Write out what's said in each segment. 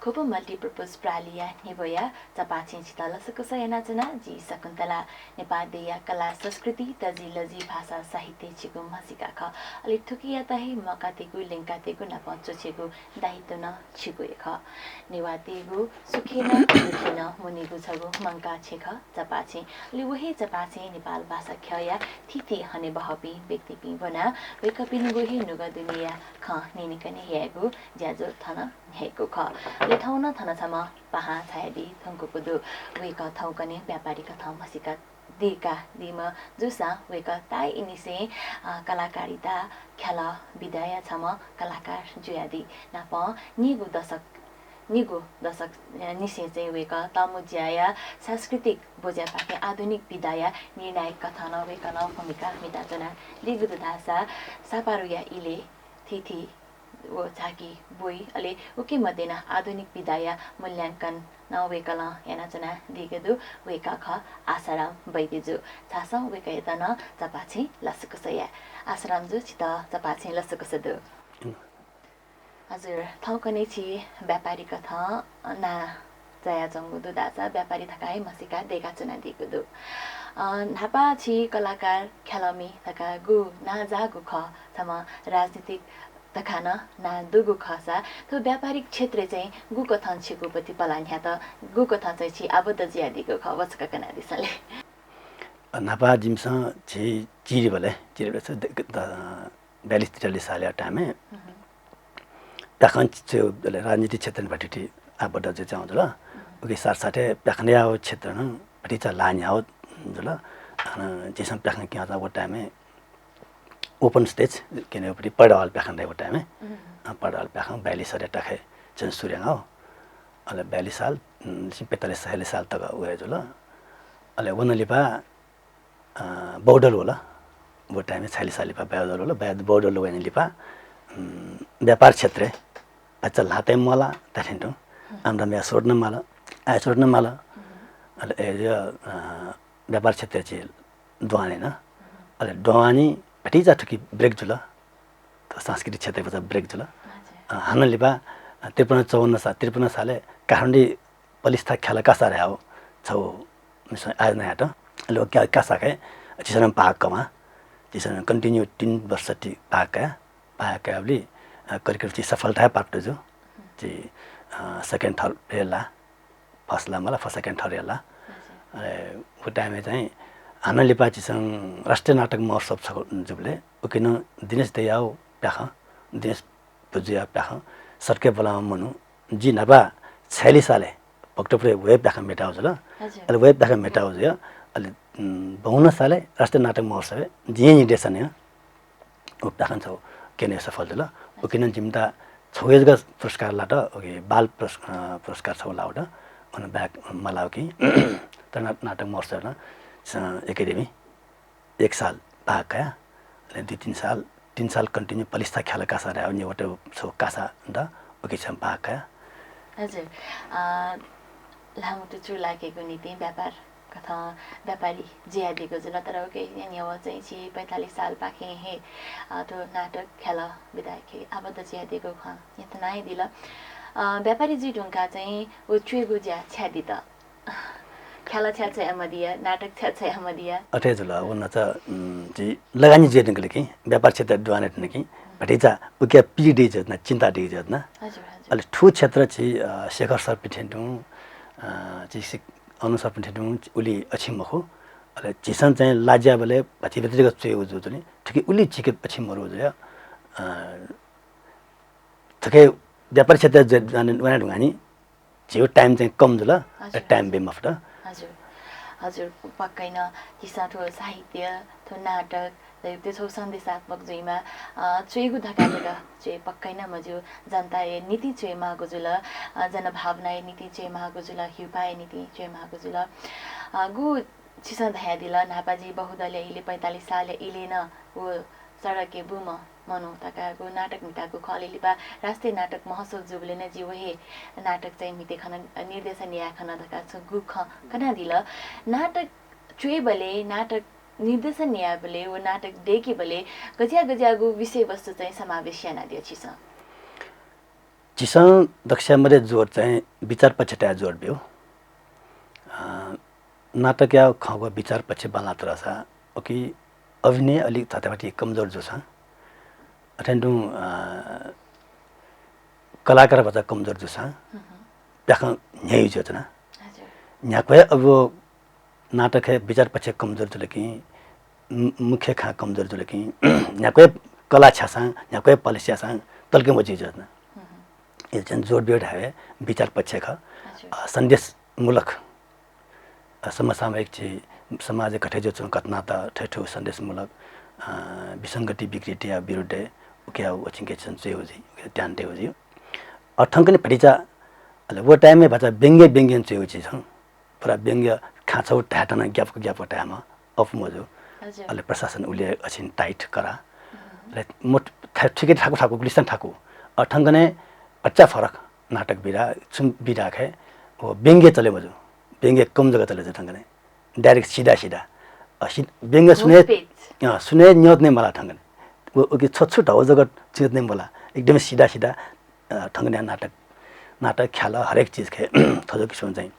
खोप मल्टिपर्पज प्रालिया निभया चपाछिन चितल सकस यानाचना जी शकुन्तला नेपाल देया कला संस्कृति तजी लजी भाषा साहित्य छिगु मसिका ख अलि थुकिया तहे मकातेगु लेंकातेगु न पञ्चछेगु दायित्व न छिगु ख निवातेगु सुखेन दुखेन मुनिगु छगु मंका छेख चपाछे अलि वही चपाछे नेपाल भाषा खया थिति हने बहपी व्यक्ति पि बना वेकपिन गोही नुगा दुनिया ख निनिकने हेगु ज्याजो थन हेगु ख ले ठाउन थन छमा पहा छायदी थंको कुदु वेक थौकने व्यापारीका थौ मसिका दिका दिमा जुसा वेक ताई इनिसे कलाकारिता खेला विदाय छमा कलाकार जुयादी नाप निगु दशक निसे चाहिँ वेक तमुज्याया सांस्कृतिक बोझा पाके आधुनिक विदाया निर्णायक कथन वेकन भूमिका मिताचना दिगु दासा सापारुया इले थिथि वो झाकी बोई अले उके मध्येना आधुनिक विदाया मूल्याङ्कन नवेकल यानाचना दिगेदु वेका ख आसाराम बैदेजु छास वेका यतन चपाछे लसकुसया आसाराम जु चित चपाछे लसकुसदु हजुर थौकने छि व्यापारी कथा ना जया जंगुदु दासा व्यापारी थकाई मसिका देगा चुना दिगुदु नापा छि कलाकार खेलमी थका गु ना जागु ख थमा राजनीतिक तखाना ना दुगु खसा तो व्यापारिक क्षेत्र चाहिँ गुको थन छिगु पति पलान्या त गुको थन चाहिँ छि आबद्ध ज्यादिको ख वचका कना दिसले नापा जिमस छि चिरिबले छ 42-43 साल टाइममा प्याखन चाहिँ राजनीतिक क्षेत्रबाट आबद्ध चाहिँ आउँछ ल उके साथसाथै प्याखने आउ क्षेत्र न भटी चाहिँ लान्या हो जुल जेसम प्याखन के आउँछ वो टाइममा ओपन स्टेज किनभने पढाल प्याखन रहेको टाइममा पढाल प्याखन 42 साल टाखे चाहिँ सुर्याङ हो अहिले 42 साल 45 साल तक उयो जुल अहिले वनलिपा बौडल होला वो टाइममा 46 साल लिपा बौडल होला बौडल वनलिपा व्यापार क्षेत्र अच्छा लाते मला ताठिन्टो आम्रा मे सोड्न मला अहिले व्यापार क्षेत्र चाहिँ दुवाने न अहिले दुवानी भटिजा ठुकी ब्रेक जुल सांस्कृतिक क्षेत्रको ब्रेक जुल हानलिपा 53 साले काठमाडौँ पलिस्था खेला कासा रह्यो छौ आज नयाँ त लो क्या कासा के चिसन पाकमा चिसन कन्टिन्यू 3 वर्ष पाकले करिकल चाहिँ सफलता प्राप्त जो चाहिँ सेकेन्ड थर्ड हेला फर्स्टला मलाई फर्स्ट सेकेन्ड थर्ड हेला वो टाइममा चाहिँ हानलिपा चिसँग राष्ट्रिय नाटक महोत्सव छ जुबले उकिन दिनेश दयाउ प्याख दिनेश पुजिया प्याख सर्के बोलामा मनु जी नबा 46 साले भक्तपुर वेब प्याख मेटाउ ल अहिले वेब प्याख मेटाउ जो अहिले 52 साले राष्ट्रिय नाटक महोत्सव जी निर्देशन हो उ प्याखन छ केने सफल ल उकिन जिम्ता छौयजगा पुरस्कार लाट ओके बाल पुरस्कार छ लाउट अन ब्याक मलाउ कि त नाटक महोत्सव न एकाडेमी 1 साल पाका 3 साल कन्टिन्यू पलिस्था खेला कासा रह्यो निवटे छौ कासा द ओके छम पाका हजुर लामो त छु लागेको नीति व्यापार कथा व्यापारी ज्यादिको जुल तर ओके यानी अब चाहिँ 45 साल पाखे हे तो नाटक खेला विधायक आबद्ध ज्यादिको ख यतनाइ दिल व्यापारी जी ढुंका चाहिँ ओ चुगु ज्या छ्यादि त खेला छ्याछ अमदिया नाटक छ्याछ अमदिया अठे जुल उन त जी लगानी जे निकले कि व्यापार क्षेत्र दुवानेट न कि भटिजा उके पीडी ज न चिन्ता डी ज न हजुर अहिले ठु क्षेत्र चाहिँ शेखर सर पिठेन्टु चाहिँ अनुसार पिठेन्टु उली अछिमखो अहिले चिसन चाहिँ लाज्या बले भतिभतिको चाहिँ उजु जुनि ठिकै उली चिके पछि मरु जो ठिकै व्यापार क्षेत्र जाने वना ढुङ्गानी जियो टाइम चाहिँ कम जुल टाइम बेम अफ द हजुर पक्कै न किस्सा ठो साहित्य ठो नाटक त्यो छौ सन्देशात्मक जुइमा चुइगु धकालेर चाहिँ पक्कै न मजु जनता ए नीति चाहिँ मागो जुल जनभावना ए नीति चाहिँ मागो जुल हिउपाए नीति चाहिँ मागो जुल गु चिसा धया दिल नापाजी बहुदलीय इले 45 साल इले न वो सडके बुम मनु तकाको नाटक मिटाको खलेलिपा राष्ट्रिय नाटक महोत्सव जुबले न जीवहे नाटक चाहिँ मिते खन निर्देशन या खन धका छ गुख कना दिल नाटक चुएबले नाटक निर्देशन या बले वो नाटक देखे बले गजिया गजियागु विषय वस्तु चाहिँ समावेश याना दिए छिस चिसँग दक्षामध्ये जोड चाहिँ विचार पछटा जोड भयो नाटक या खगो विचार पछि बला तरसा ओके अभिनय अलिक थतापट्टि कमजोर जो छ अटेन्डु कलाकार भजा कमजोर जो छ त्यहाँ न्याय योजना यहाँ कोही अब नाटक है विचार पछि कमजोर जो लेकिन मुख्य खा कमजोर जो लेकिन यहाँ कोही कला छासा यहाँ कोही पलिसिया सा तलके मजी योजना ये जन जोड बेड है विचार पछि खा सन्देशमूलक समसामयिक चाहिँ समाज कठे जो छ कतना त ठेठो सन्देशमूलक विसंगति विकृति या विरुद्ध क्या वचिंगे छन् चाहिँ हो जी ट्यान्टे हो जी अठंकने पटिचा अले वो टाइम में बचा व्यंग्य व्यंग्य चाहिँ हो छ पुरा व्यंग्य खाछौ ठाटना ग्याप टाइममा अफ मजो अले प्रशासन उले अछिन टाइट करा ले मोट ठिकै ठाको गुलिस्तान ठाको अठंकने अच्छा फरक नाटक बिरा सुन बिरा है वो व्यंग्य चले मजो व्यंग्य कम जगह चले ठंगने डायरेक्ट सीधा व्यंग्य सुने न्योत नहीं मला ठंगने वो कि छोट हो जगह चीज नहीं बोला एकदम सीधा ठंगने नाटक ख्याल हरेक चीज के थोजो किसिम चाहिँ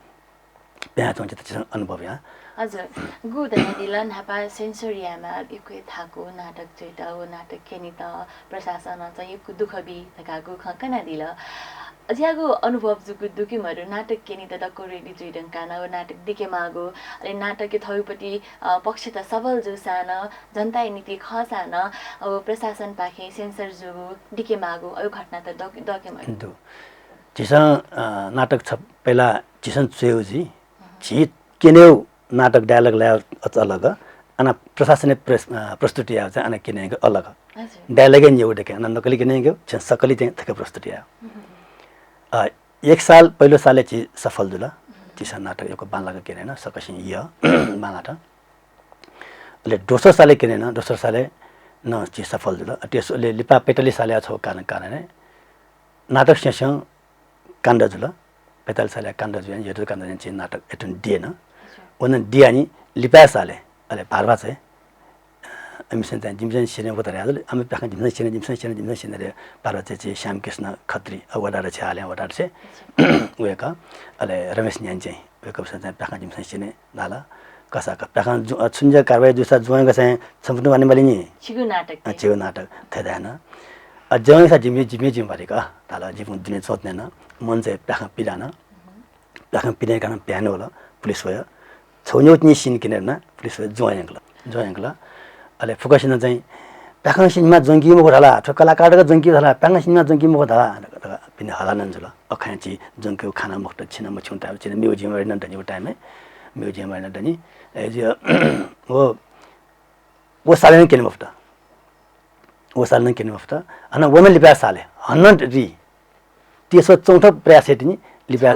त्यहाँ चाहिँ अनुभव यहाँ हजुर गुदने दिलन हापा सेन्सोरियामा एकै थाको नाटक चाहिँ वो नाटक केनी त प्रशासन चाहिँ एक दुख बि तकाको खकना दिल अझ्यागो अनुभव जुगु दुकिमहरु नाटक केनी त दको रेडी जुइडन काना वो नाटक दिके मागो अले नाटक के थौपटी पक्ष त सबल जो सान जनता नीति खसान अब प्रशासन पाखे सेन्सर जुगु दिके मागो अयो घटना त दके मागो चिसा नाटक छ पहिला चिसन चेउजी छि केनेउ नाटक डायलॉग ल्या अलग अना प्रशासनिक प्रस्तुति आउँछ अना किनेको अलग डायलॉग नि एउटा के अना नकली किनेको छ सकली चाहिँ थके प्रस्तुति आयो एक साल पहिलो सालले चाहिँ सफल जुल चिसा नाटक एउटा बालाको किनेन सकसी य बालाटा ले दोस्रो सालले किनेन दोस्रो सालले न चाहिँ सफल जुल त्यसले लिपा पेटली साले छ कारण नाटक सेसन काण्ड जुल पेटल साले काण्ड जुन यतो काण्ड चाहिँ नाटक एटन दिएन उन दियानी लिपा साले अले भारवा चाहिँ एमिसन चाहिँ जिमसन सिने बतरे आले हामी पाखा जिमसन सिने रे भारवा चाहिँ श्याम कृष्ण खत्री वडार छ आले वडार छ उएका अले रमेश न्यान चाहिँ उएका चाहिँ पाखा जिमसन सिने नाला कसाका पाखा सुन्ज कारबाही जुसा जुएका चाहिँ सम्पूर्ण वानी बलि नि छिगु नाटक थैदान अझै सा जिम भरेका ताला जिम दिने सोच्दैन मन चाहिँ पाखा पिरान पाखा पिने कारण प्यानो होला पुलिस भयो छौन्यौत नि सिन किनेर न पुलिस जोयंगला अले फोकसिन चाहिँ पाखा सिनमा जंगी मको ढला छ कलाकारको जंगी ढला पाखा सिनमा जंगी मको ढला पिने हलानन जुल अखांची जंगी खाना मक्त छिन म छुन्टा छिन म्युजियम रे न दनि टाइम में म्युजियम रे न दनि ए जे वो साले किने मफ्ता वो साले किने मफ्ता अनि वमन लिपा साले हन्न रि त्यसो चौथो प्रयास हेटिनी लिपा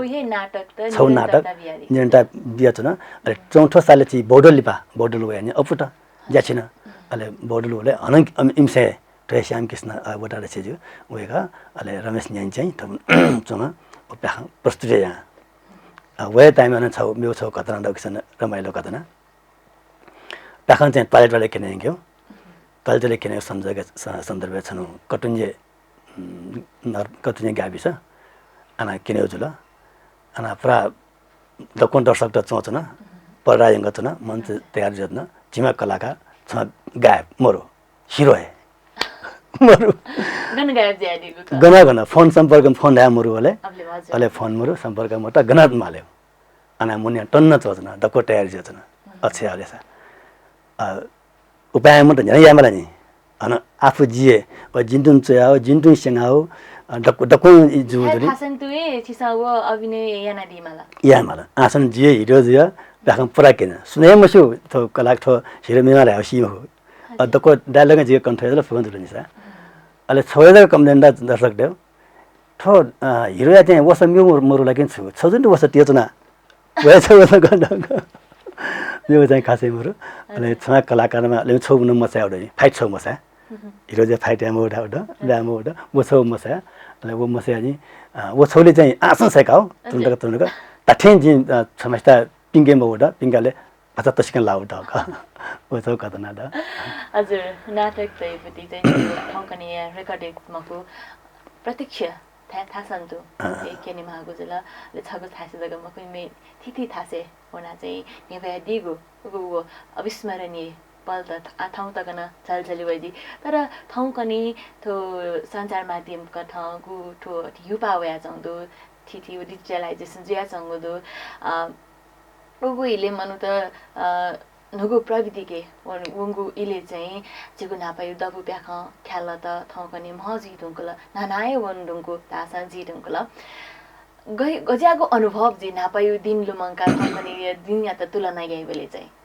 छौ नाटक निरन्तर बियाचन अले चौथो साले चाहिँ बोडो लिपा बोडो लुया नि अपुटा ज्याछिन अले बोडो लुले हन इमसे श्याम कृष्ण वटा रहेछ जो उएका अले रमेश न्यान चाहिँ चमा प्याख प्रस्तुत यहाँ वे टाइम न छौ मेरो छौ कतना दक्षन रमाइलो कतना प्याखन चाहिँ टॉयलेट वाले किने गयो टॉयलेट किने सन्दर्भ छनु कटुन्जे गाविस अना किने जुल अना पुरा दकोन दर्शक त चोचन परायंग चन मन तयार जत्न जिमा कलाकार छ गायब मरो हिरो है मरो गना फोन संपर्क फोन आया मरो वाले फोन मरो संपर्क मोटा गनात माल्यो अना मुनिया टन्न चोचन दको तयार जत्न अच्छे आलेसा उपाय म त यहाँ मलाई नि अन आफू जिए व जिन्तुन चयाओ जिन्तुन सेंगाओ डको जुजुरी हासन तुए छिसाओ अभिनय याना दिमाला यामाला आसन जिए हिरो जिया बाखम पुरा किन सुने मसु तो कलाक थो हिरो मेमाला हसी हो डको डायलॉग जिए कन्ट्रोल फोन दुल निसा अले छोयदा कमलेन्डा दर्शक देव थो हिरो या चाहिँ वस म्यु मरु लागि छु छजुन वस टियचना वे छ वस गडक यो चाहिँ खासै मरु अले छमा कलाकारमा ले छौ न मसा उडै फाइट छौ मसा हिरो जे फाइट याम उडा ल्याम उडा वो छौ मसा अले वो मसा नि वो छौले चाहिँ आसन सेकाउ तुन्दक तठेन जि समस्ता पिंगे मोडा पिंगाले पचा तस्कन लाउट का वो छौ कतना द हजुर नाटक चाहिँ पति चाहिँ ठाउँकने रेकर्डेड मको प्रत्यक्ष थासन्तु केनी महागुजुल ले छगु थासे जग्गामा कुनै थिथि थासे होना चाहिँ नेभया दिगो उगो अविस्मरणीय पल त ठाउँ तकन झलझली वैदी तर ठाउँ कनी थो सञ्चार माध्यमका ठाउँ गु ठो युपा वया चाउँदो थिथि डिजिटलाइजेसन जुया चाउँदो उगु इले मनु त नुगु प्रविधिके वंगु इले चाहिँ जिगु नापायु दबु प्याख ख्याल त ठाउँ कनी महजी ढुङ्कुल नानाय वन्दुङको तासा जी ढुङ्कुल गजाको अनुभव जी नापायु दिन लुमङ्का ठाउँ कनी दिन या त तुलना गए बेले चाहिँ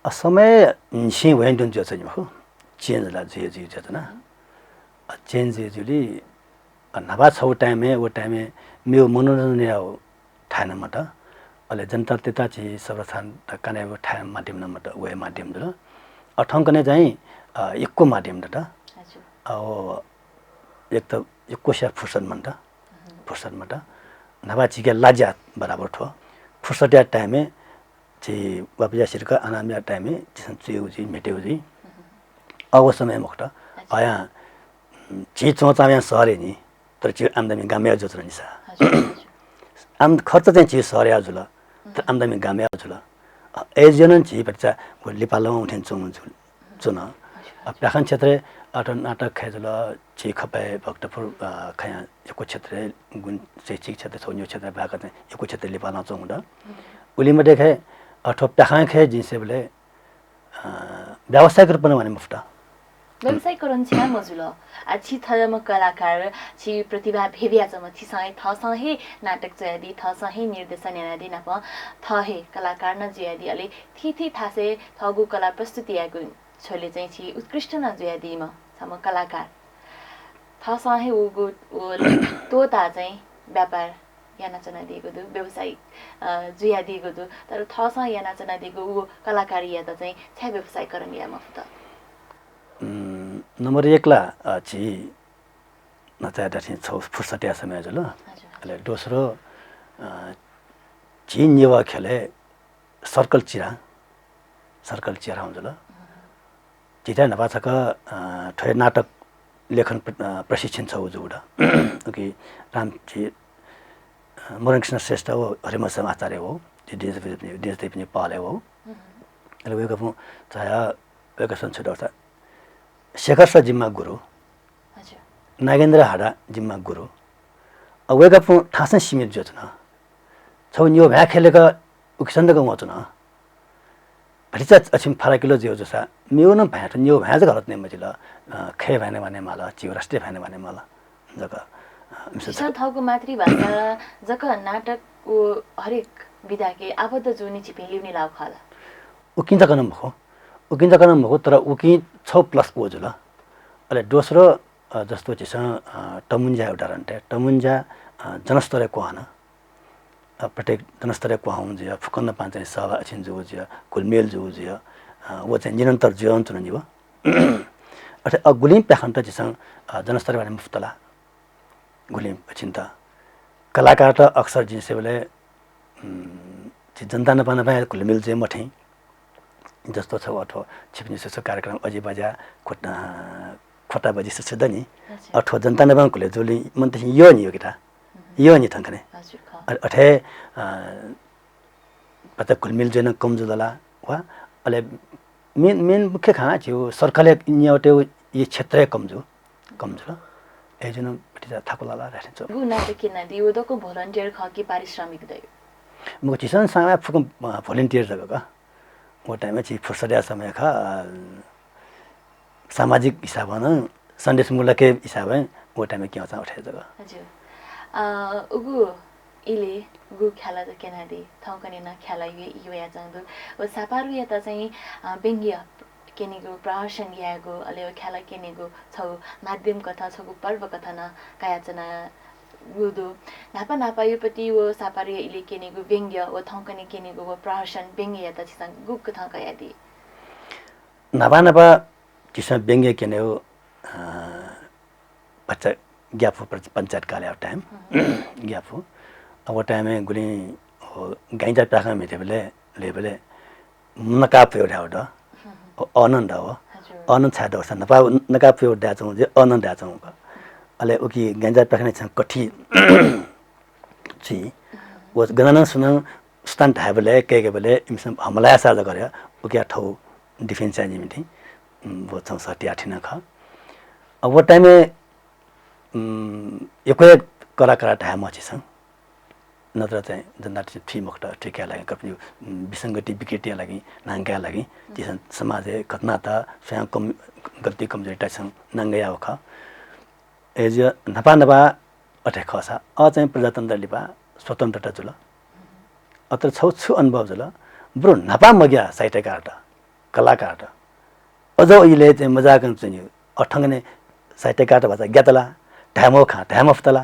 समय छि वैन दुन जो चाहिँ हो चेन्ज ला जे जे जतना चेन्ज जुली नभा छौ टाइममे वो टाइममे मेरो मनोरञ्जन हो ठान मत अले जनता त्यता चाहिँ सर्वसाधारण कने ठान माध्यम न मत वे माध्यम द अठौं कने चाहिँ एकको माध्यम द अब एक त एकको सा फुर्सद मत नभा चिके लाजा बराबर ठो फुर्सद या टाइममे चाहिँ वापिया सिरका अनामिया टाइममे जिसन चुजी मेटेउजी अब समय मुक्त आया छि चोचाया सरे नि तर छि आम्दानी गाम्या जोत्र नि सा आम खर्च चाहिँ छि सरे जुल तर आम्दानी गाम्या जुल एजनन छि बच्चा लिपालौ उठेन चुन प्राखन क्षेत्र अट नाटक खेजुल छि खपे भक्तपुर खया एको क्षेत्र गुण शैक्षिक क्षेत्र छोन्यो क्षेत्र भाग चाहिँ एको क्षेत्र लिपालौ चुंदा उलिमा देखे अठो प्याखां खे जिसे बोले व्यावसायिक रूपमा भने मुफ्ता व्यवसाय करण छ मजुल अछि थम कलाकार छि प्रतिभा भेविया छ मछि सय थसहे नाटक जयदी थसहे निर्देशन यादी नप थहे कलाकार न जयदी अले थिथि थासे थगु कला प्रस्तुति आगु छोले चाहिँ छि उत्कृष्ट न जयदी म सम कलाकार थसहे उगु तोता चाहिँ व्यापार यानाचना दिएको दु व्यवसायिक जुया दिएको दु तर थसा यानाचना दिएको उ कलाकारी या त चाहिँ छ व्यवसाय करण या मफ्त नम्बर 1 ला छि नचा दछि छ फुर्सटिया समय जल अले दोस्रो छि नेवा खेले सर्कल चिरा हुन्छ ल चिता नपाछक ठय नाटक लेखन प्रशिक्षण छ उजुडा ओके राम छि मरणकृष्ण श्रेष्ठ हो हरिमसम आचार्य हो देश पनि पाले हो अले वेक पु छाया वेक संसद छ शेखर स जिम्मा गुरु नागेन्द्र हाडा जिम्मा गुरु अवेक पु थासन सीमित जोतना छौ न्यो भ्या खेलेका उक्सन्दक मचना भरिचा अछिम फराकिलो जो जसा मेउ न भ्याट न्यो भ्या ज गलत ने मजिला खे भने माला चिवराष्ट्रिय भने माला जका मिसा थौको मातृभाषा जक नाटक ओ हरेक विधा के आबद्ध जोनी छिपेलिउने लाउ खाला उकिन्छ कनम भको तर उकि 6+ ओ जुल अले दोस्रो जस्तो छिस टमुन्जा एउटा रन्टे टमुन्जा जनस्तरे कोहान प्रत्येक जनस्तरे कोहाउन जे फुकन्न पाँच सभा छिन जो जे कुलमेल जो जे वो चाहिँ निरन्तर जीवन चुन निव अथे अगुलिम प्याखन्त छिस जनस्तरे भने मुफ्तला गुलिम चिन्ता कलाकार त अक्सर जिसे बोले जनता नपान पाए कुलमेल जे मठै जस्तो छ अथवा छिप्ने सो कार्यक्रम अझै बजा खोटा बजी सदा नि अथवा जनता नपान कुले जोली मन त यो नि हो किता यो नि थंकने अथे पता कुलमेल जेन कम जुदला वा अले मेन मुख्य खाना थियो सरकारले न्याउटे यो क्षेत्र कम जो एजन पटिजा थाकुलाला राख्छ गु नाटक किन दियो दको भलन्टियर खकी पारिश्रमिक दयो म चिसन सामा फुक भलन्टियर जगका वो टाइम में फुर्सदिया समय का सामाजिक हिसाब न सन्देश मूलक के हिसाब है वो टाइम में क्या होता उठे जगह हजुर उगु इले गु ख्याला त केनादी थौकने न ख्याला यो या जाँदो ओ सापारु या त चाहिँ व्यङ्ग्य केनेगु प्रहसन यागु अले ख्याला केनेगु छौ माध्यम कथा छगु पर्व कथा न कायाचना गुदु नापा नापायुपति वो सापारु इले केनेगु व्यङ्ग्य ओ थौकने केनेगु वो प्रहसन व्यङ्ग्य या त छिसन गु कथा कायादी नापा छिसन व्यङ्ग्य केने हो बच्चा ग्याफु पंचायत काले टाइम ग्याफु अब टाइम में गुली हो गाइजा प्राखा मेटे बेले नकाप एउटा आनन्द हो आनन्द छाडो छ नपा नकाप एउटा चाहिँ आनन्द छ अले ओकी गंजा पखने छ कठी छी वो गणना सुन स्टंट है बोले के बोले इमसन हमला साजा गरे ओकी ठौ डिफेन्स चाहिँ मिथि वो 68 न ख अब वो टाइम में एकै कलाकार ढा मछि छ नत्र चाहिँ जनता थी मखट ठिका लागि कपनि विसंगति विकृति लागि नांगा लागि जिसन समाज घटना त स्वयं कम गलती कमजोरी छ नांगा ख एज नपा नपा अठे खसा अ चाहिँ प्रजातन्त्र लिपा स्वतन्त्रता जुल अत्र छौ छु अनुभव जुल ब्रो नपा मग्या साहित्यकार त कलाकार त अझ अहिले चाहिँ मजाक चाहिँ अठंगने साहित्यकार त भन्छ ज्ञातला ढामो खा ढामफ्तला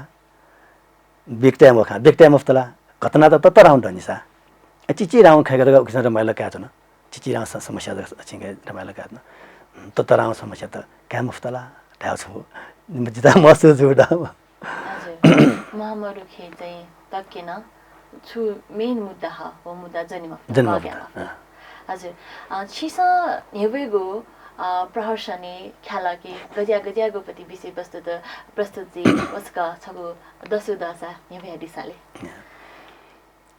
बिक्टा मुफ्तला घटना त तत्तर राउन्ड निसा चिची राउन्ड खाएर किसिम रमाइलो क्या छ न चिची राउन्ड समस्या छिंगे रमाइलो क्या न तत्तर राउन्ड समस्या त क्या मुफ्तला ढाउ छु जिता महसुस जुडा हजुर महामरु खे चाहिँ तकिन छु मेन मुद्दा हो मुद्दा जन्म हजुर छिसा हेवेगो प्रहर्षने ख्यालके गजिया गोपति विषय वस्तु त प्रस्तुत जी उसका छगो दसो दशा यहाँ दिसाले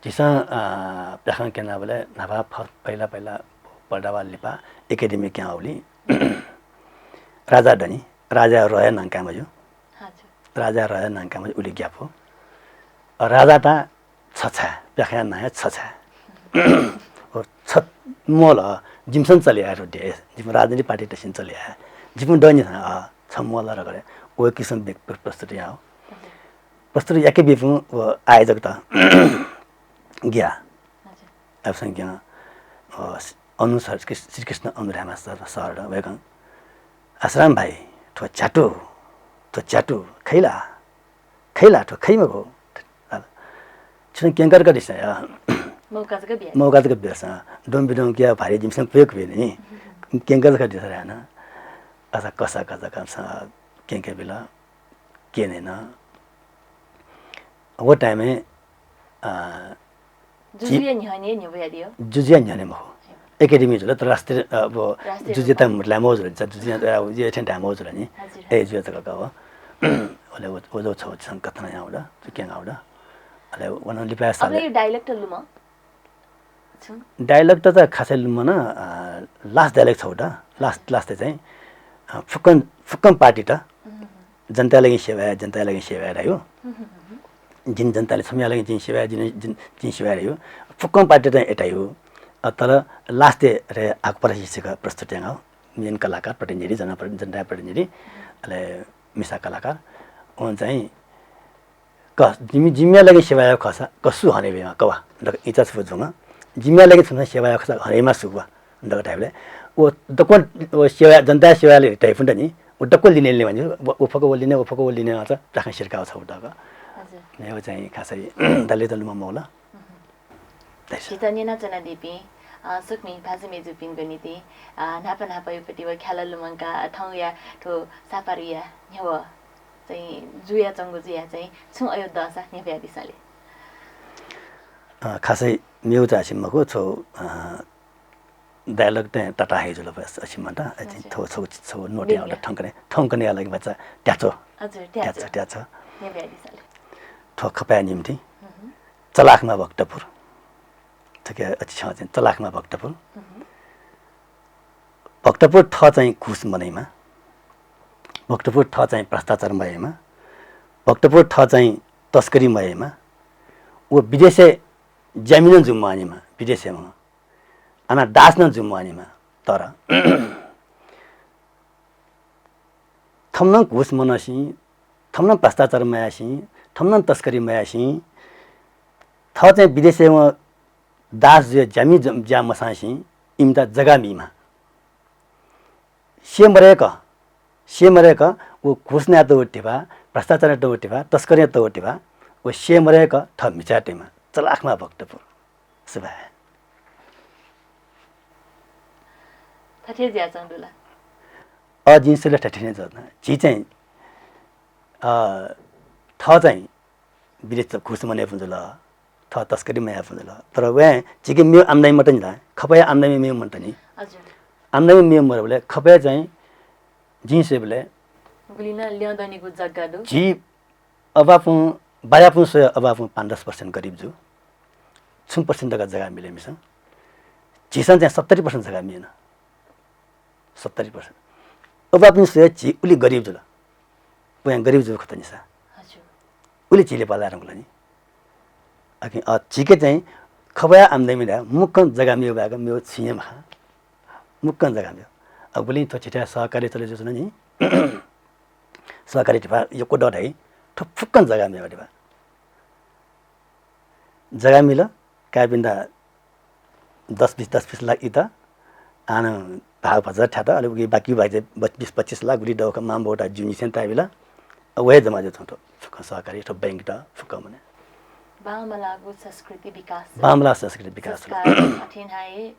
जिसा प्रखन के नाबले नभा पहिला पढावा लिपा एकेडेमी क्या आउली राजा डनी राजा रहे नंकामजु हजुर राजा रहे नंकामजु उली ग्याप हो राजा ता छछा प्रखन नया छछा और छ मोल जिमसन चले आयो दे जिम राजनीति पार्टी टेसन चले आयो जिम डनी छ मोल र गरे ओ किसिम प्रस्तुति आयो प्रस्तुति एकै बिफु आयोजक त गया अब संज्ञा अनुसार श्री कृष्ण अनुरामा सर भएका आश्रम भाइ ठो चाटु खैला ठो खैमा गो छिन केंकर का दिस मौका का बेस डोम बिडोम क्या भारी जिमसन पेक भी नहीं केंकर का दिस रहना ऐसा कसा काम सा केंके बिला के ने ना वो टाइम में जुजिया न्याने मो एकेडेमी जुल त राष्ट्रिय अब जुजिया त लामो जुल जुजिया ये ठन लामो जुल नि ए जुजिया त का हो ओले ओ जो छ संकथन याउडा केंगा आउडा अले वन ओन्ली प्लेस अब यो डायलेक्ट लुमा डायलेक्ट त खासै लुमा न लास्ट डायलेक्ट छौडा लास्ट चाहिँ फुक्कम पार्टी त जनताले सेवा रह्यो जिन जनताले समयलाई जिन सेवा जिन सेवा रह्यो फुक्कम पार्टी चाहिँ एटाइ हो तर लास्ट रे आकपर हिस्सेका प्रस्तुति हो मेन कलाकार प्रतिनिधि जनता प्रतिनिधि अले मिसा कलाकार उन चाहिँ जिम्मेवार लागि सेवा खसा कसु हने बेमा कवा इचा छु जुमा जिम्मेवार लागि छुन सेवा खसा हनेमा सुवा दक टाइपले ओ दकोन ओ सेवा जनता सेवाले टाइप हुन्छ नि ओ दकोन लिनेले भन्छ उफको लिने आछ राखै सिरकाउ छ उडक हजुर यो चाहिँ खासै दले दलमा मौला चितन्य नचना दिपी सुक्मी भाजमे जुपिन गनिति नापा योपति व ख्याल लुमंका ठाउँ या ठो सापारिया न्यव चाहिँ जुया चंगु जुया चाहिँ छु अयोध्या सा न्यव्या दिसाले खासै मेउ चाहिँ सिमको छौ डायलॉग त टाटा हेजुल बस असिमटा चाहिँ थो छौ नोट एउटा ठंकने लागि बच्चा ट्याचो हजुर ट्याचो न्यव्या दिसाले ठो खपाया निम्ति चलाखमा भक्तपुर ठके अच्छा चाहिँ चलाखमा भक्तपुर ठ चाहिँ खुस मनैमा भक्तपुर ठ चाहिँ भ्रष्टाचारमयमा भक्तपुर ठ चाहिँ तस्करीमयमा वो विदेशे जमिन जुम्मानीमा विदेशमा आना दास्न जुम्मानीमा तर थम्न घुस मनसी थम्न भ्रष्टाचारमयसी थम्न तस्करीमयसी थ चाहिँ विदेशमा दास जो जमी ज्या मसासी इमता जगामीमा सेमरेका वो घुसना तो उठेबा भ्रष्टाचार तो उठेबा तस्करी तो उठेबा वो सेमरेका थ मिचाटेमा चलाखमा भक्तपुर सुबह थथे ज्या चंदुला जिन्सले ठठिने जतना जी चाहिँ थ चाहिँ विदेश घुस मने पुंजल थ तस्करी में पुंजल तर वे चिके मे आमदानी मत नि खपया आमदानी मे मत नि हजुर आमदानी मे मरे बोले खपया चाहिँ जिन्स बोले गुलिना ल्याउँदैनीको जग्गा दो जी अबापुं बायापुं सोय अबापुं 5-10% गरिब जो 6% का जगह मिले मिस जीसन चाहिँ 70% जगह मिलेन 70% अबापुं सोय जी उली गरिब जुल पुया गरिब जो खतनी सा हजुर उली चीले पाला रंगला नि आखि चीके चाहिँ खबया आम्दै मिला मुक्कन जगह मियो बागा मियो छिए मा मुक्कन जगह मियो अब बोली तो छिटा सहकारी चले जो नि सहकारी टिपा यो को डट है ठुक्कन जगह मियो टिपा जगह मिला काय बिन्दा 10-20 लाख इता आन भाग भजा ठाता अलि बाकी भाइ 20-25 लाख गुली डौका मामबोटा जुनी सेन्ता बिला वहे जमा जो थोटो फुक सहकारी ठो बैंक टा फुक मने बामलागु संस्कृति विकास बामला संस्कृति विकास अठिन हाए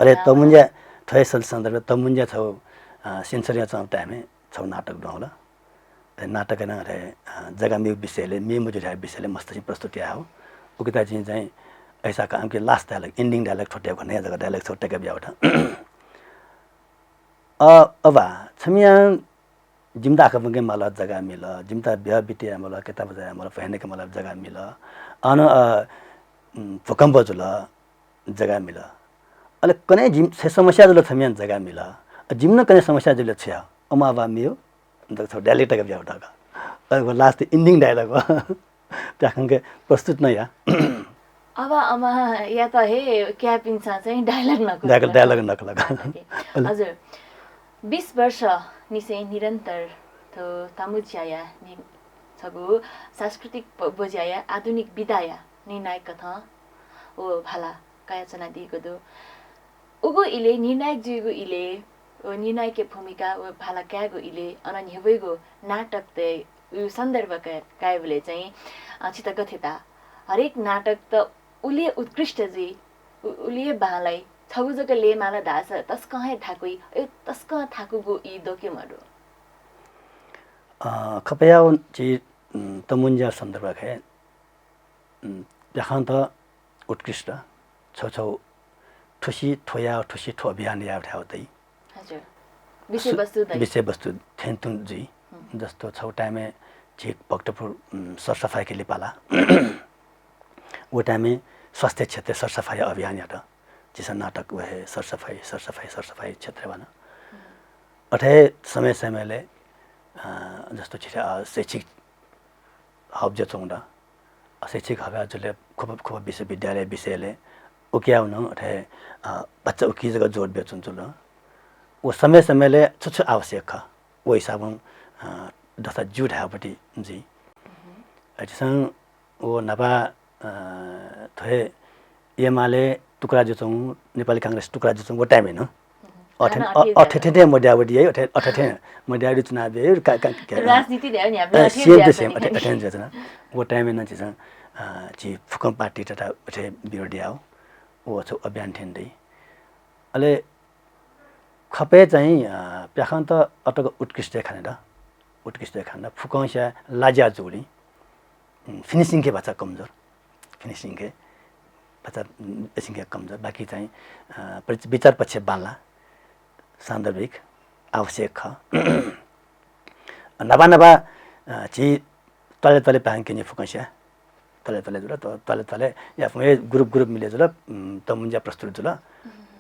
अरे तमुन्जा थयसल सन्दर्भ तमुन्जा छौ सेन्सरिया चौ टाइममे छौ नाटक डौला नाटक न रे जगह में विषयले मे मुजुरा विषयले मस्त चाहिँ प्रस्तुति आयो उकिता चाहिँ ऐसा काम के लास्ट डायलॉग एंडिंग डायलॉग छोटे को नया जगह डायलॉग छोटे के बियावटा अब छमिया जिम्दा का बंगे मला जगह मिला जिम्दा बिया बिटिया मला केता बजाया मला पहने के मला जगह मिला अन भूकंप जुला जगह मिला अले कने जिम से समस्या जुला छमिया जगह मिला जिम न कने समस्या जुला छया अमावा मियो दक्छ डायलेक्ट के बियावटा का लास्ट एंडिंग डायलॉग त्याखंगे प्रस्तुत न या अब अमा या त हे क्यापिङ चाहिँ डायलॉग नकला हजुर 20 वर्ष निसे निरन्तर थो तामुच्याया नि छगु सांस्कृतिक बजाया आधुनिक विदाया निर्णायक कथा ओ भाला कायाचना दिएको दो उगो इले निर्णायक जुगो इले ओ निर्णायक के भूमिका ओ भाला क्यागो इले अनन हेबैगो नाटक ते उ सन्दर्भ कायबले चाहिँ चित्त गथेता हरेक नाटक त उले उत्कृष्ट जी उले बालाई छगु जग ले माला दास तस्कहे थाकुई ए तस्क थाकुगो इ दोके मरो खपया जी तमुन्जा सन्दर्भ है जहाँ त उत्कृष्ट छौ ठुसी ठोया ठुसी ठो अभियान या उठाउँदै हजुर विषय वस्तु थेन्तुन जी जस्तो छौ टाइममे झिक भक्तपुर सरसफाई के लिए पाला वो टाइम में स्वास्थ्य क्षेत्र सरसफाई अभियान याटा जिस नाटक वह है सरसफाई क्षेत्र बना अठे समय समयले जस्तो छिटा शैक्षिक हब जो चौंडा शैक्षिक हब जसले खूब विश्वविद्यालय विषयले उकिया हुन अठे बच्चा उकी जगह जोड बेचुन चुल वो समय समयले छुछु आवश्यक छ वो हिसाबम दस्ता जुट हापटी जी अजसँग वो नभा थोए एमाले टुक्रा जोचौँ नेपाली कांग्रेस टुक्रा जोचौँ वो टाइम हैन अठेठे मड्यावडी है अठेठे मड्यावडी चुनाव है राजनीति ल्यायो नि हामीले सेम अठेठे जोचना वो टाइम हैन चाहिँ जी फुकम पार्टी तथा अठे विरोधी आओ वो छ अभियान ठेन्दै अले खपे चाहिँ प्याखन्त अटक उत्कृष्ट खाना फुकौसा लाजा जोडी फिनिशिंग के बच्चा कमजोर फिनिशिंग के बच्चा फिनिशिंग के कमजोर बाकी चाहिँ विचार पक्ष बाल्ला सान्दर्भिक आवश्यक ख नभा ची तले पाङ किने फुकैसा तले जुल तले या फुए ग्रुप मिले जुल तमुन्जा प्रस्तुत जुल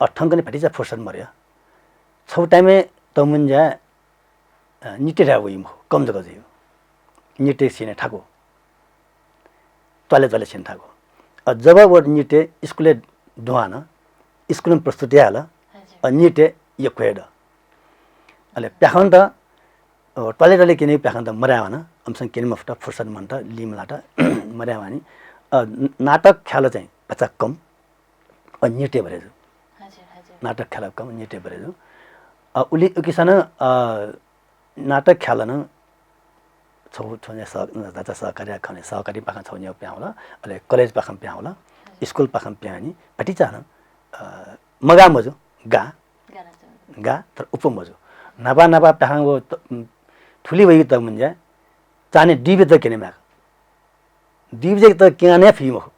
अठंगने फटिजा फुर्सद मर्यो छौ टाइममे तमुन्जा निटेरा वइम कम जगह जियो निटे सिने ठाको तले सिने ठाको जब वो निटे स्कुले दुहान स्कुल में प्रस्तुति आला निटे यो क्वेड अले प्याखन त टले किने प्याखन त मर्यावन हमसँग किने मफटा फुर्सद मनता लिमलाटा मर्यावानी नाटक ख्याल चाहिँ बच्चा कम निटे भरेजु नाटक ख्याल कम निटे भरेजु उली किसान नाटक ख्यालन छौ छने दादा सहकारी खाने सहकारी पाखा छौने प्याउला अले कलेज पाखा प्याउला स्कुल पाखा प्यानी पटी चाहन मगा मजु गा तर उपमजु नबा पाखा वो ठुली भई त मुन्जा चाने डिबे त किने म्याक डिबे त किने फिम हो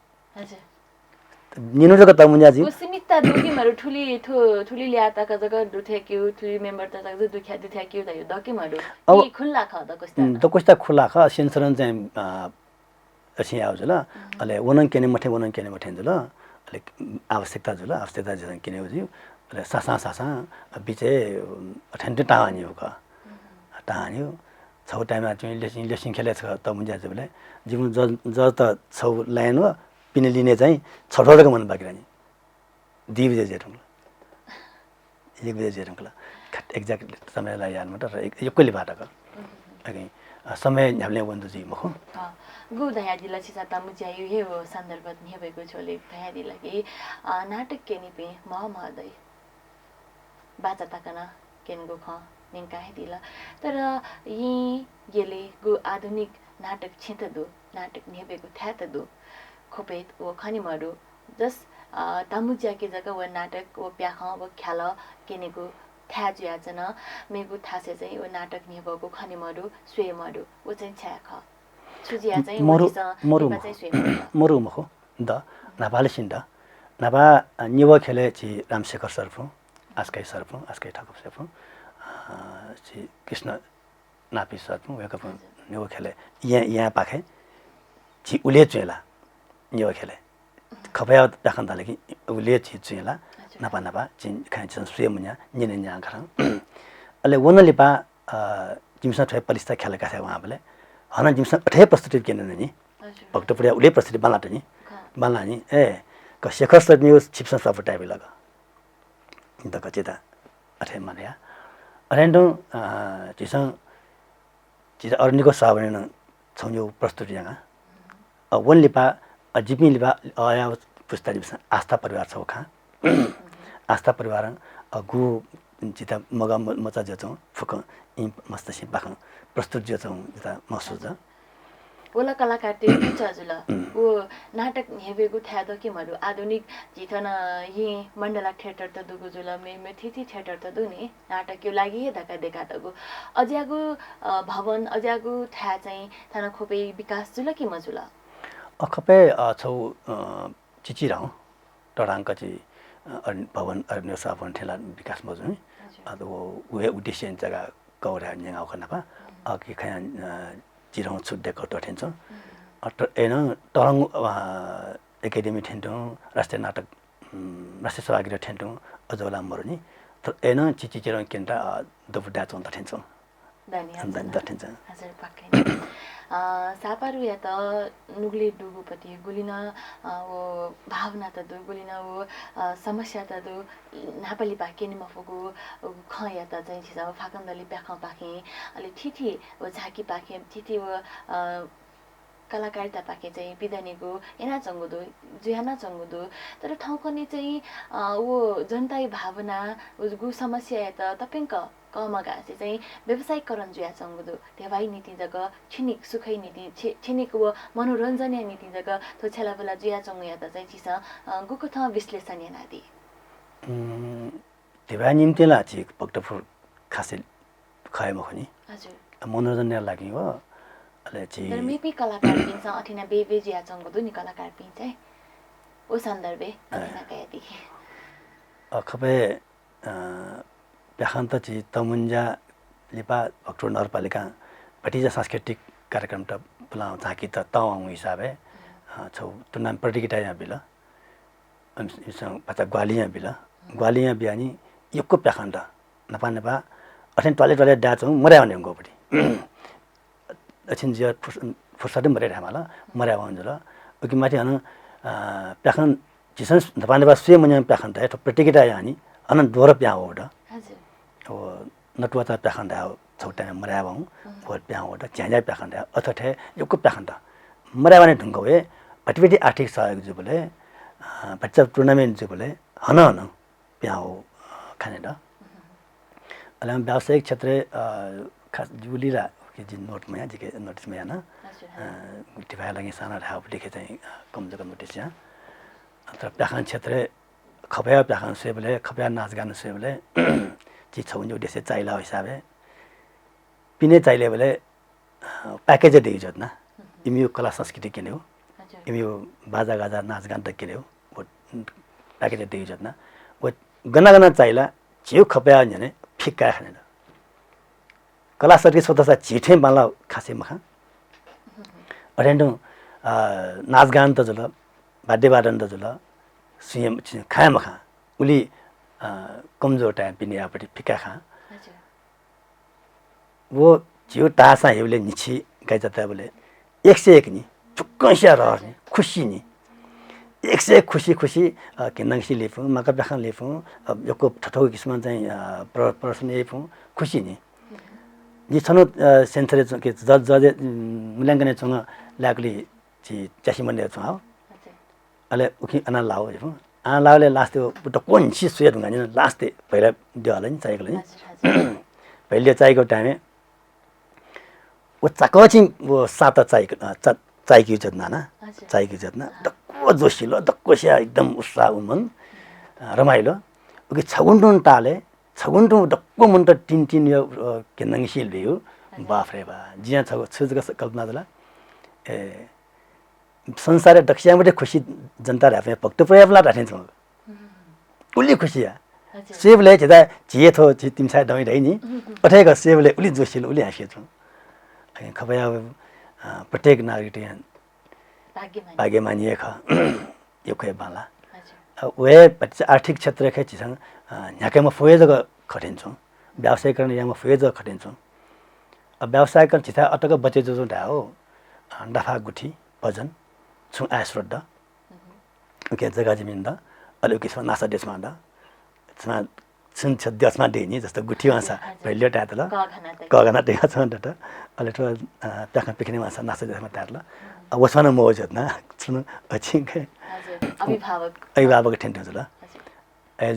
निनु जक तमुन्जा जी सीमित दुकी मरु ठुली ल्याता का जगह दुथे क्यू ठुली मेम्बर त जगह दुथे क्यू त यो दकी मरु कि खुल्ला ख द कस्ता त कस्ता खुला ख सेन्सरन चाहिँ अछि आउँछ ल अले वनन केने मठे जुल अले आवश्यकता जन किने हो जी अले सासा बिचे ठन्डे टानी हो का टानी छौ टाइममा चाहिँ लेसिङ खेले छ त मुन्जा जबले जीवन ज त छौ लाइन हो पिने लिने चाहिँ छठोडको मन बाकी रानी दिबजे जेठुङ एक बजे जेठुङ एक्ज्याक्टली समयलाई याद मात्र यो कहिले बाटको अघि समय हामीले वन्दु जी मखो गु दयादिला छिसा तमुज्या यो हे हो सन्दर्भ नि भएको छोले दयादिला कि नाटक केनी पे महमहदै बाचा तकना केनको ख निंका हे दिला तर यी गेले गु आधुनिक नाटक छित दु नाटक नेबेको थ्यात दु खोपेत वो खनि मरु जस तमुज्या के जगह वो नाटक वो प्याख वो ख्याल केनेको थ्या जुयाचन मेगु थासे चाहिँ वो नाटक नेबको खनि मरु स्वे मरु वो चाहिँ छ्या ख सुजिया चाहिँ मरु मखो द नापाले सिन्द नापा निव खेले छि रामशेखर सरफु आस्कै ठाकुर सरफु छि कृष्ण नापी सरफु वेकप निव खेले यहाँ पाखे छि उले चेला निव खेले खपया दाखन दाले कि उले छि चेला नापा चिन खाइ छन सुय मुnya निने न्या खरं अले वनलिपा जिमसा ठय पलिस्ता खेलेका छ उहाँले हन जिमसा ठय प्रस्तुति केन नि भक्तपुरिया उले प्रस्तुति बनाट नि बना नि ए क शेखर सर न्यूज चिप्स सफ टाइप लगा द कचिता अठे मान्या अरेन्डो चिसा अर्निको सावरण छौयो प्रस्तुति जगा वनलिपा जिपी लिपा आया पुस्ता जिमसा आस्था परिवार छ खा आस्था परिवार गु जिता मगा मचा जचौ फुक इ मस्त सि पाख प्रस्तुत जचौ जिता महसुस ओला कलाकार ते जुल वो नाटक हेबेगु थ्या द के मरु आधुनिक जिथन यी मण्डला थिएटर त दुगु जुल मे थिथि थिएटर त दुनी नाटक यो लागि धका देखा तगु अज्यागु भवन अज्यागु थ्या चाहिँ थाना खोपे विकास जुल के मजुल खपे छौ चिचिराउ टडाङका चाहिँ भवन अर्ने साफन ठेला विकास मजु नि अदो वे उद्देश्य जगा कौरा न्याउ खनापा अकि खयान चिराउ छुड्डे कटो ठेन्छ अट एन टरङ एकाडेमी ठेन्टो राष्ट्रिय नाटक राष्ट्रिय सभागृह ठेन्टो अजोला मरुनी त एन चिचिराउ केन्टा दबुडा चोन ठेन्छ धन्यवाद ठेन्छ हजुर पक्कै सापारु या त नुग्ले डुगुपति गुलिन वो भावना त दु गुलिन वो समस्या त दु नापली पाके नि मफगु ख या त चाहिँ छिसा फाकन्दली प्याख पाखे अलि ठिठी वो झाकी पाखे ठिठी वो कलाकारिता पाके चाहिँ बिदानीको एना चंगुदो जुयाना चंगुदो तर ठाउँकने चाहिँ वो जनताई भावना गु समस्या या त तपिंक कमगा चाहिँ व्यवसायीकरण जुया चंगुदो देवाई नीति जग छिनिक सुखै नीति छिनिक वो मनोरञ्जनीय नीति जग तो छला बेला जुया चंगु या त चाहिँ छिसा गुको थ विश्लेषण याना दि देवाई निम्तिला छि भक्तपुर खासे खयम खनि हजुर मनोरञ्जन लागि हो अले छि तर मेपी कलाकार पिन्छ अथिना बेबे जुया चंगुदो नि कलाकार पिन्छ है ओ सन्दर्भे अथिना कयदि खपे व्याखान्त छि तमुन्जा लिपा भक्तपुर नगरपालिका भटिजा सांस्कृतिक कार्यक्रम त बुलाउ झाकी त तवाङ हिसाबे छौ तुनाम प्रतियोगिता यहाँ बिल अनि पता ग्वालिया बिल ग्वालिया बियानी यको व्याखान्त नपा अठन टॉयलेट डाचौ मर्या भने गोपटी अछिन जिया फुर्सदै मर्या हामीला मर्या भन्छ ल उकि माथि हन व्याखान जिसन नपा सुय मुन्या व्याखान्त त प्रतियोगिता यानी अन दोर प्या हो ड हजुर ओ नटुवाता प्याखण्डा छौटा मर्या भौँ भोट प्याउँबाट झ्याझ्या प्याखण्डा अथठे योको प्याखण्डा मर्या भने ढुङ्गो हे भटिभेटी आर्थिक सहयोग जो बोले बच्चा टुर्नामेन्ट जो बोले हन प्याउ खाने ड अले व्यावसायिक क्षेत्र खास जुलिरा कि जिन नोटमा या जिके नोटिसमा या न टिफाइ लागि साना राव लेखे चाहिँ कम जग्गा नोटिस या तर प्याखान क्षेत्र खपया प्याखान से बोले खपया नाच गान से बोले ची छौन्यो देशे चाहिला हिसाबे पिने चाहिले बोले प्याकेज दिइ जतना इमियो कला संस्कृति किन्यो इमियो बाजा गाजा नाच गान त किन्यो राखेर देऊ जतना वो गना चाहिला जिउ खपया भने फिक्का खाने कला सर्किट स्वतः चिठे बाला खासे मखा अरेन्डो नाचगान त जुल वाद्यवादन त जुल सुयम खाए मखा उली कमजोर टाइम पिने आपटी फिक्का खा वो जिउ टासा हेउले निछि गाइ जता बोले 101 नि चुक्कैसा रहने खुसी नि 101 खुसी किन्नङसी लेफु मका बखा लेफु अब यको ठठौ किसिम चाहिँ प्रश्न लेफु खुसी नि नि छनो सेन्सरे के जज मूल्याङ्कन छङ लाग्ली छि चासी मन्ने छ हो अले उखि अना लाओ हेफु आ लाओले लास्ट त कोन छि सुय ढुङ्गा नि लास्ट पहिला दिवाला नि चाहिएको नि पहिले चाहिएको टाइममा वो चकचिङ वो सात चाहिएको चाहिएको जतना ना चाहिएको जतना दक्को जोसिलो दक्कोसिया एकदम उत्साह उमङ रमाइलो उकि छगुन्टुन टाले छगुन्टु दक्को मन त टिन यो केनङसिल भयो बाफ रे बा जिया छ छुजको कल्पना दला ए संसार दक्षिणबाट खुसी जनता राख्ने भक्त प्रयासला राख्ने छ उली खुसिया सेवले जदा जिए थो तिमसा दइ दइ नि पठेको सेवले उली जोसिलो उली हाँसिए छ खबया प्रत्येक नागरिक भाग्य मानिए ख यो खै बाला वे आर्थिक क्षेत्र खे छिसङ न्याकेमा फुएज खटिन्छौँ व्यवसायीकरण यहाँ फुएज खटिन्छौँ अब व्यवसायीकरण छिथा अटक बचे जो ढा हो डाफा गुठी भजन छु आय श्रद्धा के जग्गा जमिन द अलि किसिम नासा देशमा द छुन छ देशमा देनी जस्तो गुठी वासा भैल्यो टातल गगना टेका छ त अलि ठो प्याखा पिखने वासा नासा देशमा टातल अब वसन मोज न छुन अछिङ अभिभावक ठेन्टो छ ल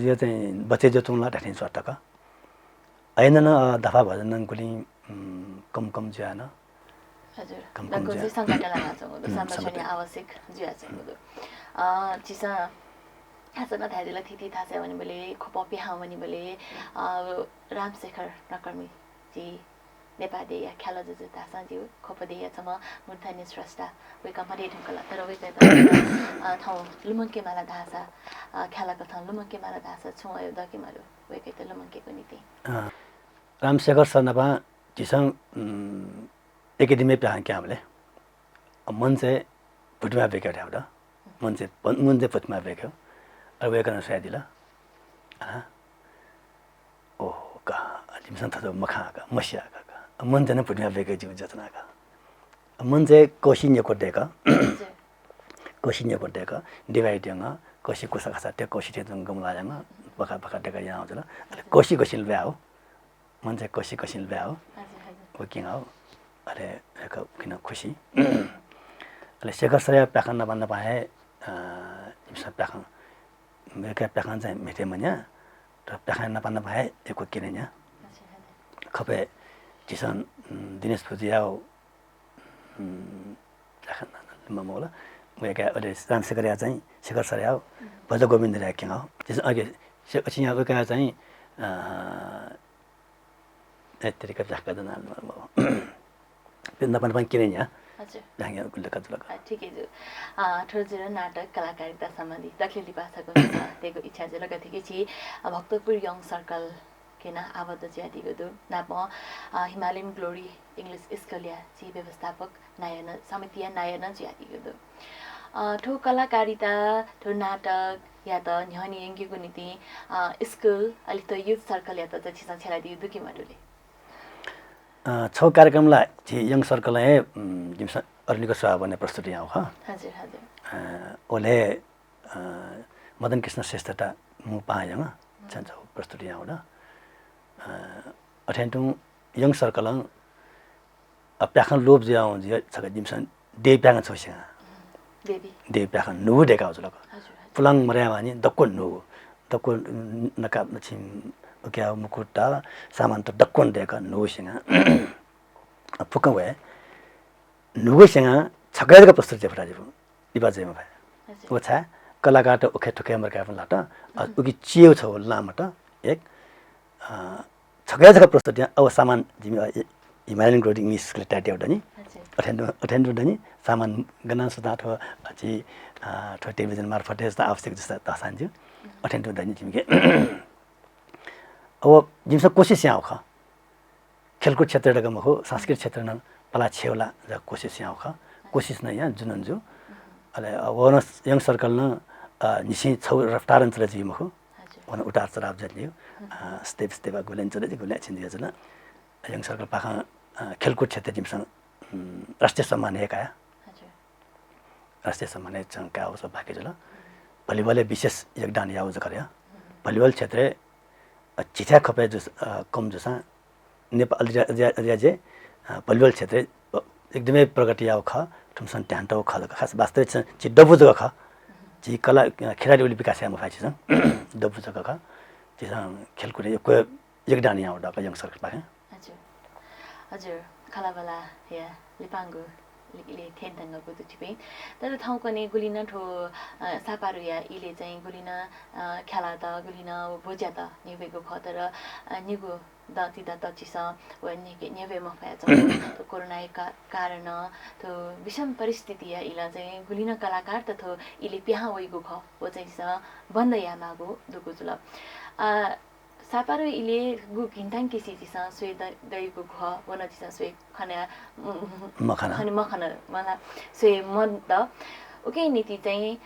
यो चाहिँ बच्चे जो चुनला ढाठिन सटक हैन न दफा भजन कुली कम ज्यान हजुर दको चाहिँ संकटला नाचो संरक्षण आवश्यक ज्या चाहिँ दो चिसा आसना धादिला थिति थासे भने बोले खोपपि हाउ भने बोले रामशेखर नकर्मी जी नेपाली या खेल जज तासा जी खोपदे या छम मुर्धानी स्रष्टा वे कमरे ढुकला तर वे त ठाउँ लुमङ्के माला धासा खेलको ठाउँ लुमङ्के माला धासा छु आयो दके मालो वे के त लुमङ्केको नीति रामशेखर सरनपा जिसङ एकेडमी पे क्या बोले मन से फुटमा बेक्यो ठाउँ मन से फुटमा बेक्यो अब वे गर्न सादिला ओ का जिमसन थो मखा का मसिया का मन चाहिँ फुटमा बेक्यो जीव जतना का मन चाहिँ कोसिन्य कोटेका कोसिन्य कोटेका डिभाइड यङ कोसी कुसा खसा त्यो कोसी त्यो गमला यङ बका टेका यहाँ आउँछ ल कोसी कोसिल ब्या हो मन चाहिँ कोसिल ब्या हो वर्किङ हो अरे किन खुसी अले शेखर सर प्याखन नभन्न पाए सब प्याखन मेका प्याखन चाहिँ मेटे मन्या र प्याखन नभन्न पाए एको किन न्या खपे जिसन दिनेश फुजिया हो प्याखन ममोला मेका अले रामशेखर या चाहिँ शेखर सर हो भज गोविन्द राख्या हो जस अघि अछि यहाँ उका चाहिँ तरिका जाका दना नपन पनि किन यहाँ हजुर ठिकै छु ठुलो नाटक कलाकारिता सम्बन्धी दक्षिणी भाषाको त्यको इच्छा चाहिँ लगेको छि भक्तपुर यङ सर्कल केना आबद्ध ज्यादिको दु नाप हिमालयन ग्लोरी इंग्लिश स्कुलिया ची व्यवस्थापक नायन समिति नायन ज्यादिको दु ठो कलाकारिता ठो नाटक या त न्हनी यङ्गीको नीति स्कुल अलि त युथ सर्कल या त छिसा छेला दिउ दुकी माटुले छौ कार्यक्रमलाई चाहिँ यङ सर्कललाई जिमसा अर्निको सभा भन्ने प्रस्तुति यहाँ हो हजुर हजुर ओले मदन कृष्ण श्रेष्ठता मु पाएँ छन्छ प्रस्तुति यहाँ हो अठेन्टु यङ सर्कल प्याखन लोभ जे आउँ जे छ जिमसा डे प्याङ छोसिङ देवी प्याखन नु डेका हो लक फुलाङ मर्या भने दक्को नु दक्को नका छिम क्या मुकुटा सामान त डक्कोन देका नुसिङ फुक भए नुसिङ छगैको प्रस्तुति फटाजिबु इबाजेमा भए ओ छ कलाकार त ओखे ठोके मर्का पनि लाट उकि चियो छ लाम त एक छगैको प्रस्तुति अब सामान gym Himalayan glory English tight एउटा नि अठेन्डु दनि सामान गना सदा थो अछि टेलिभिजन मार्फत जस्ता आवश्यक जस्ता दसान्छु अटेन्ट हुँदैन जिमके अब जिमसा कोसिस यहाँ ख खेलकुद क्षेत्र हो सांस्कृतिक क्षेत्र न पला छेउला ज कोसिस यहाँ ख कोसिस न यहाँ जुनन्जु अले वन यङ सर्कल न निसी छौ रफ्तार अन्तर जिम हो वन उतार चढाव जन्यो स्टेप स्टेप गुलेन चले गुले छिन्दिया जन यङ सर्कल पाखा खेलकुद क्षेत्र जिमसँग राष्ट्रिय सम्मान हेका राष्ट्रिय सम्मान चंका हो सब बाकी जला भलिबल विशेष योगदान याउज गर्या भलिबल क्षेत्र चिठा खपे जो कम जसा नेपाल राज्य भलिबल क्षेत्र एकदमै प्रगति आउ ख ठुमसन ट्यान्टो ख खास वास्तविक चाहिँ डबु जग ख जी कला खेलाडी ओली विकास याम फाइछ छ डबु जग ख त्यसमा खेलकुद योगदान याउ डक यङ सर्कल पाए हजुर हजुर खलाबला या लिपाङ्गु ले थेन्थङ्ग गुदुटिपे तर ठाउँको नि गुलिन ठो सापारु या इले चाहिँ गुलिन खेला त गुलिन भोज्या त निवेको ख तर निगु दति द चिस वनिके नेवे मफया छ तो कोरोना का कारण तो विषम परिस्थिति या इला चाहिँ गुलिन कलाकार त थो इले प्याहा वइगु ख वो चाहिँ स बन्द या मागु दुगु जुल सापारो इले गु घिन्ताङ किसी चिस स्वे दैगु ख वन चिस स्वे खना मखना मला स्वे मन त ओके नीति चाहिँ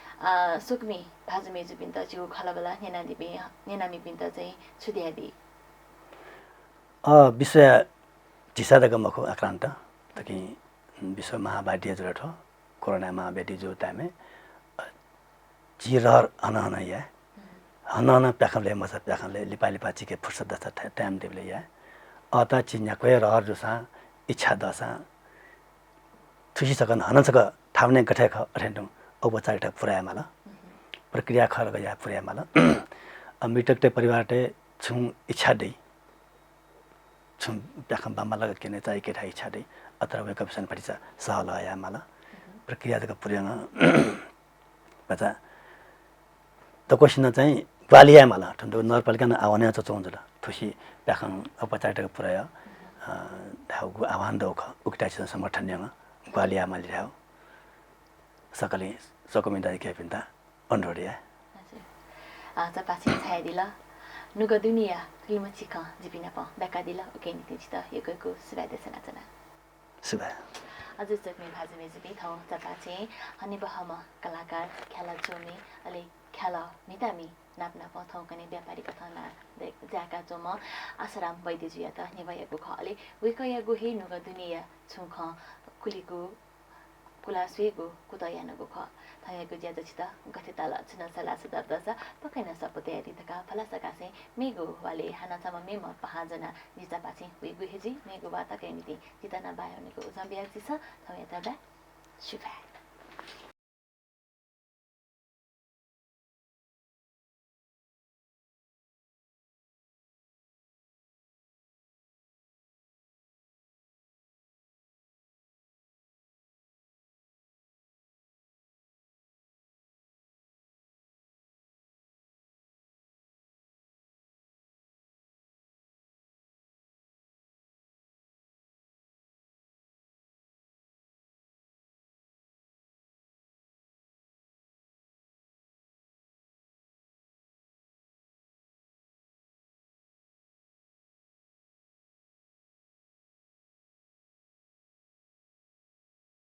सुकमी भाजुमेजु बिन्त जिउ खलाबला नेनामी बिन्त चाहिँ छुदियादी विश्व चिसादगमको आक्रान्त तकि विश्व महाबाध्य जुरठ कोरोना महाबाध्य जो टाइम चिरहर अनहन या हनहन प्याखले मसा प्याखले लिपा लिपा चिके फुर्सद दसा टाइम देबले या अता चिन्या कोइ रहर जुसा इच्छा दसा थुसी सकन हन सक ठाउने गठे ख अठेन्डु औपचारिक पुराया माला प्रक्रिया खर गया पुराया माला मृतकते परिवारते छु इच्छा दे छु प्याखम बामा लग केने चाहिँ केठा इच्छा दे अथवा वेकअपसन पडिसा सहल या माला प्रक्रिया तक पुर्याङ बचा त क्वेशन चाहिँ ग्वालिया माला ठन्डो नरपालिका आउने छ चौंजल थुसी प्याखम औपचारिक पुराया धाउको आह्वान दौख उक्टाइसन समर्थन यङ ग्वालिया माली राव सकले सकोमिन्दा के पिन्ता अन्डोडिया हजुर पाछि छाय दिला नुग दुनिया किम चिका जिपिना प बेका दिला ओके नि तिता यको सुबा देसना जना सुबा हजुर सक्ने भाजुमे जिपि थौ तपाछि हनि बहम कलाकार खेला जोमी अले खेला मितामी नाप्ना प थौ कने व्यापारी कथाना जाका जोम आसाराम वैद्य जुया त निभएको ख अले वेकया गुहे नुग दुनिया छुख कुलिको कुलास्वेगो कुतयानको ख थायको ज्यादा छिता गथेताल छन सला सुदा दसा पकैना सपते दितका फलासका से मेगो वाले हानासम मेम पहाजना जिता पाछि वेगु हेजी मेगो वाता कैनिति जितना बायोनेको उजम्बिया जिसा थयता बा शुभा